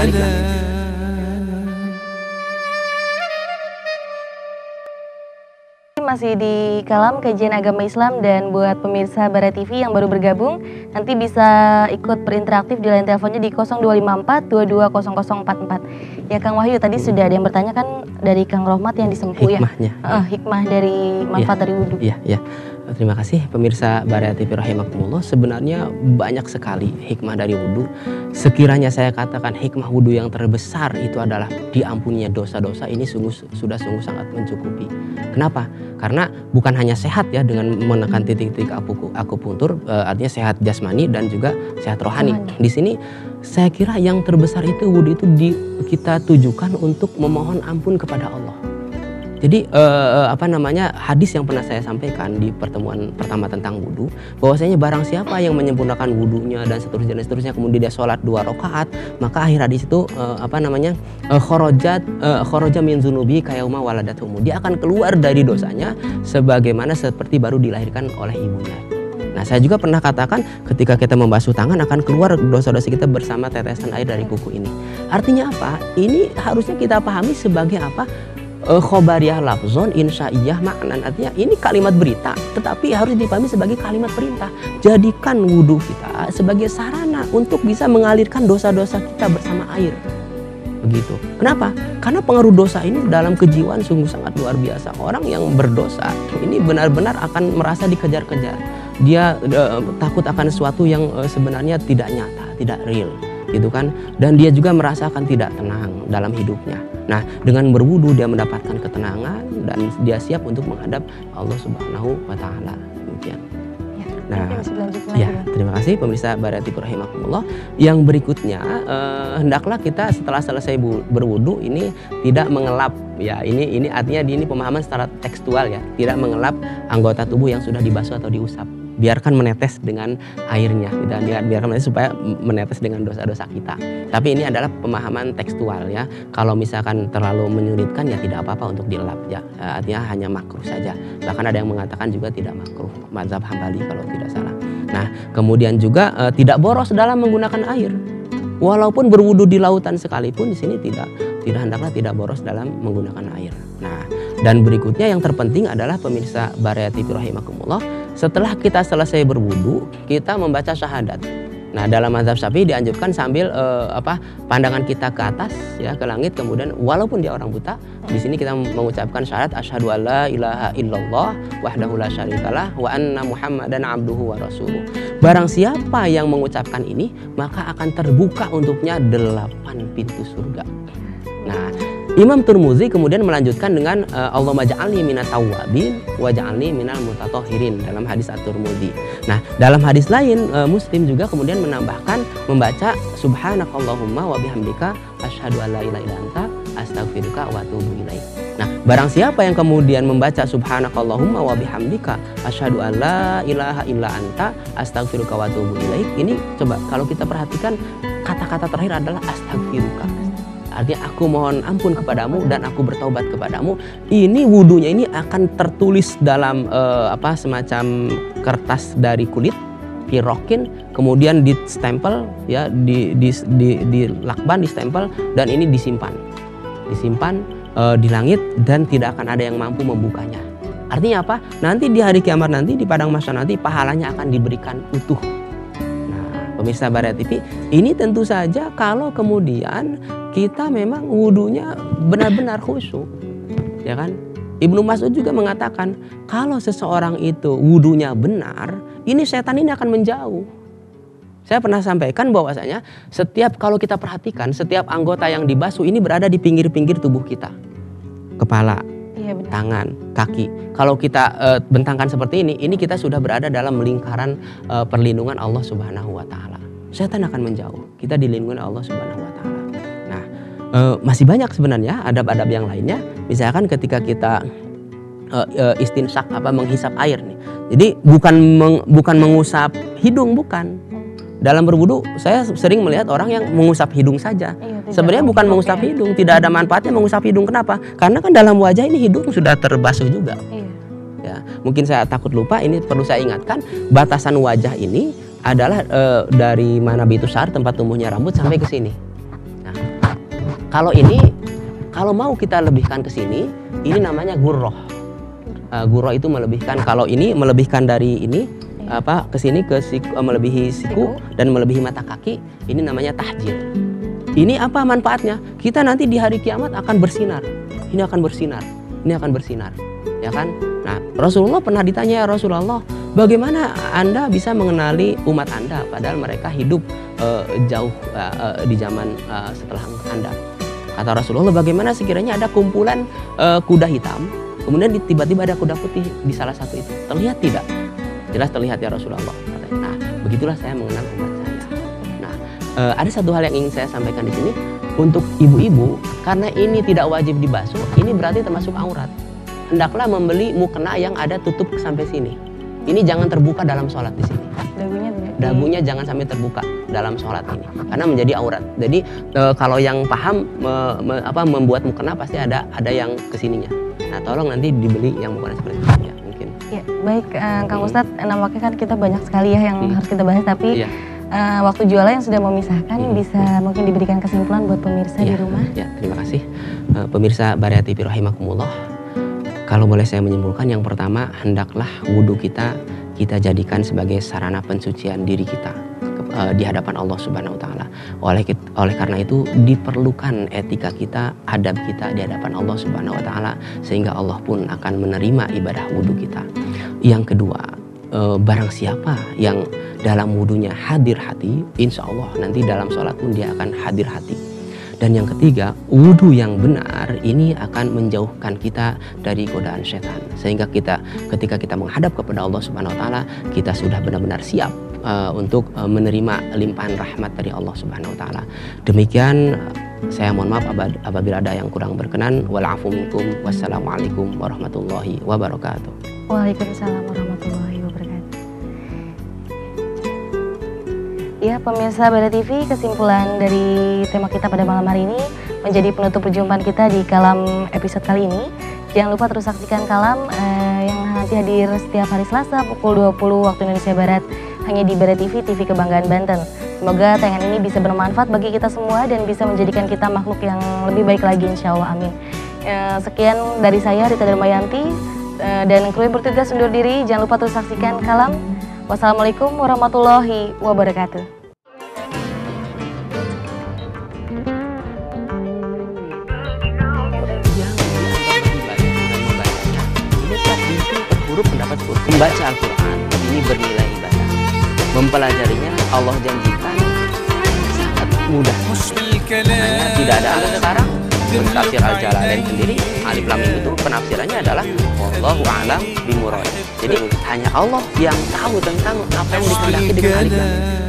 balik lagi. Masih di Kalam Kajian Agama Islam, dan buat pemirsa Bara TV yang baru bergabung, nanti bisa ikut berinteraktif di line teleponnya di 0254 220044. Ya Kang Wahyu, tadi sudah ada yang bertanya kan dari Kang Rohmat yang di Sempu ya. Hikmah dari manfaat dari wudhu. Iya. Terima kasih pemirsa Bara TV rahimakumullah. Sebenarnya banyak sekali hikmah dari wudhu. Sekiranya saya katakan hikmah wudhu yang terbesar itu adalah diampuninya dosa-dosa, ini sudah sungguh sangat mencukupi. Kenapa? Karena bukan hanya sehat ya dengan menekan titik-titik akupuntur, artinya sehat jasmani dan juga sehat rohani. Di sini saya kira yang terbesar itu wudhu itu kita tujukan untuk memohon ampun kepada Allah. Jadi hadis yang pernah saya sampaikan di pertemuan pertama tentang wudhu, bahwasanya barang siapa yang menyempurnakan wudhunya dan seterusnya kemudian dia sholat 2 rakaat, maka akhir hadis itu kharaja min dzunubi kayauma waladatuhu, dia akan keluar dari dosanya sebagaimana seperti baru dilahirkan oleh ibunya. Nah, saya juga pernah katakan ketika kita membasuh tangan akan keluar dosa-dosa kita bersama tetesan air dari kuku ini. Artinya apa? Ini harusnya kita pahami sebagai apa? Khobariyah lafzon insya'iyah maknan, artinya ini kalimat berita tetapi harus dipahami sebagai kalimat perintah. Jadikan wudhu kita sebagai sarana untuk bisa mengalirkan dosa-dosa kita bersama air. Begitu. Kenapa? Karena pengaruh dosa ini dalam kejiwaan sungguh sangat luar biasa. Orang yang berdosa ini benar-benar akan merasa dikejar-kejar. Dia takut akan sesuatu yang sebenarnya tidak nyata, tidak real, gitu kan? Dan dia juga merasakan tidak tenang dalam hidupnya. Nah, dengan berwudu dia mendapatkan ketenangan dan dia siap untuk menghadap Allah Subhanahu wa taala. Demikian. Nah, ya, terima kasih pemirsa Bara TV rahimakumullah. Yang berikutnya hendaklah kita setelah selesai berwudu ini tidak mengelap ya. Ini artinya ini pemahaman secara tekstual ya. Tidak mengelap anggota tubuh yang sudah dibasuh atau diusap. Biarkan menetes dengan airnya, biarkan menetes supaya menetes dengan dosa-dosa kita. Tapi ini adalah pemahaman tekstual ya. Kalau misalkan terlalu menyulitkan ya tidak apa-apa untuk dilap ya. Artinya hanya makruh saja. Bahkan ada yang mengatakan juga tidak makruh, mazhab Hambali kalau tidak salah. Nah, kemudian juga tidak boros dalam menggunakan air. Walaupun berwudu di lautan sekalipun, di sini hendaklah tidak boros dalam menggunakan air. Nah, dan berikutnya yang terpenting adalah pemirsa Bara TV rahimakumullah, setelah kita selesai berwudu, kita membaca syahadat. Nah, dalam mazhab Syafi'i dianjurkan sambil pandangan kita ke atas ya, ke langit, kemudian walaupun dia orang buta, di sini kita mengucapkan syahadat asyhadu alla ilaha illallah wahdahu la syarikalah wa anna muhammadan abduhu wa rasuluh. Barang siapa yang mengucapkan ini, maka akan terbuka untuknya 8 pintu surga. Nah, Imam Tirmidzi kemudian melanjutkan dengan Allahumma ja'alni minat tawwabin wa ja'alni minal mutatahhirin dalam hadis At-Tirmidzi. Nah, dalam hadis lain Muslim juga kemudian menambahkan membaca subhanakallahumma wa bihamdika asyhadu an la ilaha illa anta astaghfiruka wa atubu ilaik. Nah, barang siapa yang kemudian membaca subhanakallahumma wa bihamdika asyhadu an la ilaha illa anta astaghfiruka wa atubu ilaik, ini coba kalau kita perhatikan kata-kata terakhir adalah astaghfiruka. Artinya aku mohon ampun kepadamu dan aku bertaubat kepadamu. Ini wudunya ini akan tertulis dalam semacam kertas dari kulit, pirokin, kemudian distempel ya, di lakban, distempel, dan ini disimpan di langit dan tidak akan ada yang mampu membukanya. Artinya apa? Nanti di hari kiamat nanti, di padang mahsyar nanti, pahalanya akan diberikan utuh. Pemirsa Bara TV, ini tentu saja kalau kemudian kita memang wudunya benar-benar khusyuk, ya kan? Ibnu Mas'ud juga mengatakan kalau seseorang itu wudunya benar, ini setan ini akan menjauh. Saya pernah sampaikan bahwasanya kalau kita perhatikan setiap anggota yang dibasuh ini berada di pinggir-pinggir tubuh kita, kepala, tangan, kaki. Kalau kita bentangkan seperti ini kita sudah berada dalam lingkaran perlindungan Allah Subhanahu wa taala. Setan akan menjauh. Kita dilindungi Allah Subhanahu wa taala. Nah, masih banyak sebenarnya adab-adab yang lainnya. Misalkan ketika kita istinsyak menghisap air nih. Jadi bukan mengusap hidung, bukan. Dalam berwudu saya sering melihat orang yang mengusap hidung saja. Sebenarnya bukan mengusap hidung, tidak ada manfaatnya mengusap hidung. Kenapa? Karena kan dalam wajah ini hidung sudah terbasuh juga. Ya, mungkin saya takut lupa, ini perlu saya ingatkan, batasan wajah ini adalah dari mana bitusar tempat tumbuhnya rambut sampai ke sini. Nah, kalau mau kita lebihkan ke sini, ini namanya gurroh. Gurroh itu melebihkan. Kalau ini melebihkan dari ini ke sini ke siku, melebihi siku dan melebihi mata kaki, ini namanya tahjil. Ini apa manfaatnya? Kita nanti di hari kiamat akan bersinar. Ini akan bersinar. Ini akan bersinar. Ya kan? Nah, Rasulullah pernah ditanya, ya Rasulullah, bagaimana Anda bisa mengenali umat Anda padahal mereka hidup jauh di zaman setelah Anda? Kata Rasulullah, bagaimana sekiranya ada kumpulan kuda hitam, kemudian tiba-tiba ada kuda putih di salah satu itu? Terlihat tidak? Jelas terlihat ya Rasulullah. Nah, begitulah saya mengenal umat saya. Nah, ada satu hal yang ingin saya sampaikan di sini untuk ibu-ibu, karena ini tidak wajib dibasuh, ini berarti termasuk aurat. Hendaklah membeli mukena yang ada tutup sampai sini. Ini jangan terbuka dalam sholat di sini. Dagunya jangan sampai terbuka dalam sholat ini, karena menjadi aurat. Jadi kalau yang paham membuat mukena pasti ada yang kesininya. Nah, tolong nanti dibeli yang mukena seperti itu ya, mungkin. Ya, baik Kang Ustadz, nampaknya kan kita banyak sekali ya yang harus kita bahas, tapi waktu jualan yang sudah memisahkan bisa mungkin diberikan kesimpulan buat pemirsa di rumah. Ya, terima kasih pemirsa Baria TV rahimakumullah. Kalau boleh saya menyimpulkan, yang pertama, hendaklah wudhu kita jadikan sebagai sarana pensucian diri kita di hadapan Allah Subhanahu wa taala. Oleh karena itu diperlukan etika kita, adab kita di hadapan Allah Subhanahu wa taala, sehingga Allah pun akan menerima ibadah wudhu kita. Yang kedua, barang siapa yang dalam wudhunya hadir hati, insya Allah nanti dalam sholat pun dia akan hadir hati. Dan yang ketiga, wudhu yang benar ini akan menjauhkan kita dari godaan setan, sehingga ketika kita menghadap kepada Allah Subhanahu wa taala, kita sudah benar-benar siap untuk menerima limpahan rahmat dari Allah Subhanahu wa taala. Demikian, saya mohon maaf apabila ada yang kurang berkenan. Walafu minkum. Wassalamualaikum warahmatullahi wabarakatuh. Waalaikumsalam warahmatullahi wabarakatuh. Ya, pemirsa Baria TV, kesimpulan dari tema kita pada malam hari ini menjadi penutup perjumpaan kita di Kalam episode kali ini. Jangan lupa terus saksikan Kalam yang nanti hadir setiap hari Selasa pukul 20 waktu Indonesia Barat hanya di Baria TV, TV Kebanggaan Banten. Semoga tayangan ini bisa bermanfaat bagi kita semua dan bisa menjadikan kita makhluk yang lebih baik lagi, insya Allah, amin. Sekian dari saya, Rita Darmayanti, dan kru yang bertugas undur diri. Jangan lupa terus saksikan Kalam. Wassalamualaikum warahmatullahi wabarakatuh. Pendapat membaca Al-Quran ini bernilai ibadah. Mempelajarinya Allah janjikan sangat mudah. Hanya tidak ada alif sekarang. Tafsir Al-Jalalain sendiri, Alif Lam Mim itu penafsirannya adalah wallahu a'lam bimurad. Jadi hanya Allah yang tahu tentang apa yang dikehendaki dengan Alif Lam Mim.